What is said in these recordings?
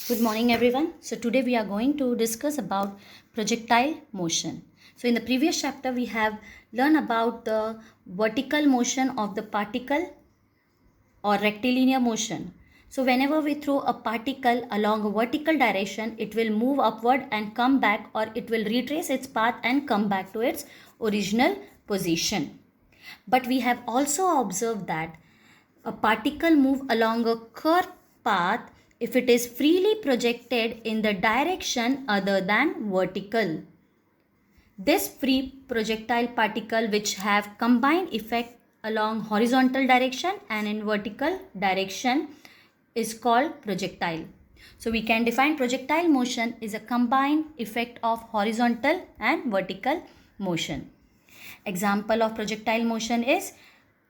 Good morning everyone. So today we are going to discuss about projectile motion. So in the previous chapter we have learned about the vertical motion of the particle or rectilinear motion. So whenever we throw a particle along a vertical direction, it will move upward and come back, or it will retrace its path and come back to its original position. But we have also observed that a particle move along a curved path if it is freely projected in the direction other than vertical. This free projectile particle which have combined effect along horizontal direction and in vertical direction is called projectile. So we can define projectile motion is a combined effect of horizontal and vertical motion. Example of projectile motion is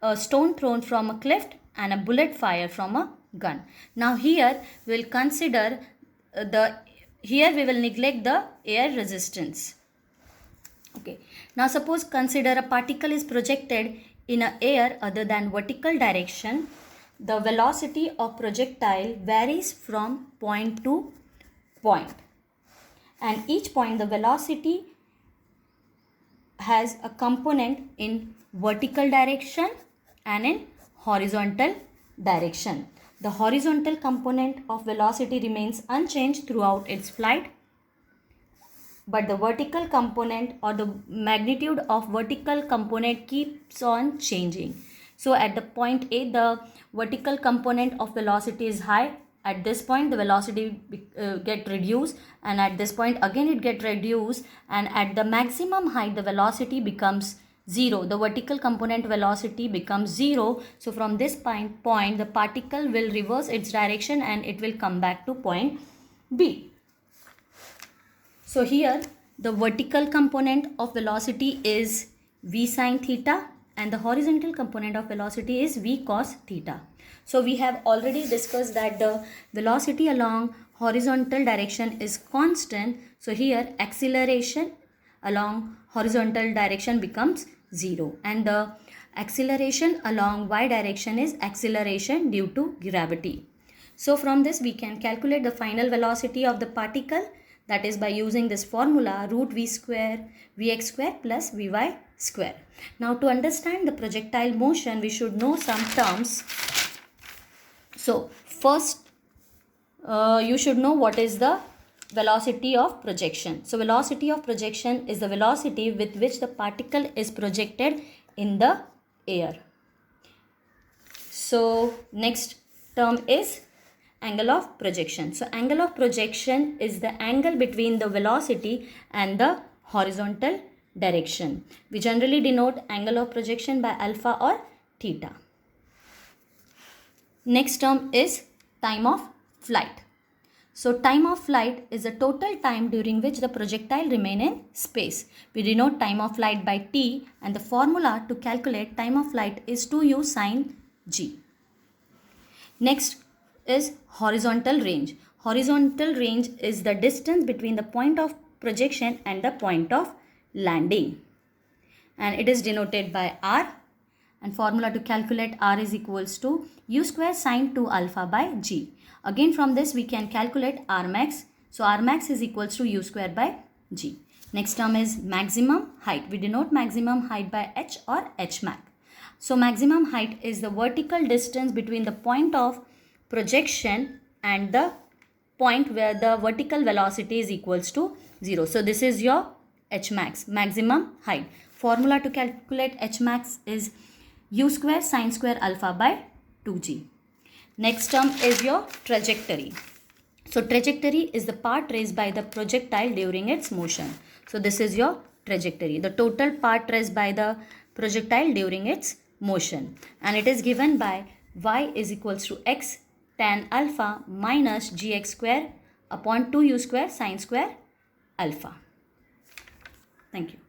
a stone thrown from a cliff and a bullet fired from a gun. Now here we will consider we will neglect the air resistance. Okay. Now suppose consider a particle is projected in a air other than vertical direction. The velocity of projectile varies from point to point, and each point the velocity has a component in vertical direction and in horizontal direction. The horizontal component of velocity remains unchanged throughout its flight, but the vertical component or the magnitude of vertical component keeps on changing. So at the point A, the vertical component of velocity is high. At this point the velocity get reduced, and at this point again it get reduced, and at the maximum height the velocity becomes 0. The vertical component velocity becomes 0. So from this point the particle will reverse its direction and it will come back to point B. So here the vertical component of velocity is v sine theta and the horizontal component of velocity is v cos theta. So we have already discussed that the velocity along horizontal direction is constant. So here acceleration along horizontal direction becomes 0, and the acceleration along y direction is acceleration due to gravity. So from this we can calculate the final velocity of the particle, that is by using this formula root v square vx square plus vy square. Now to understand the projectile motion we should know some terms. So first you should know what is the velocity of projection. So velocity of projection is the velocity with which the particle is projected in the air. So next term is angle of projection. So angle of projection is the angle between the velocity and the horizontal direction. We generally denote angle of projection by alpha or theta. Next term is time of flight. So time of flight is the total time during which the projectile remain in space. We denote time of flight by t, and the formula to calculate time of flight is 2u sine g. Next is horizontal range. Horizontal range is the distance between the point of projection and the point of landing, and it is denoted by r, and formula to calculate r is equals to u square sine 2 alpha by g. Again from this we can calculate r max. So r max is equals to u square by g. Next term is maximum height. We denote maximum height by h or h max. So maximum height is the vertical distance between the point of projection and the point where the vertical velocity is equals to 0. So this is your h max, maximum height. Formula to calculate h max is u square sine square alpha by 2g. Next term is your trajectory. So trajectory is the part raised by the projectile during its motion. So this is your trajectory, the total part raised by the projectile during its motion, and it is given by y is equals to x tan alpha minus gx square upon 2u square sine square alpha. Thank you.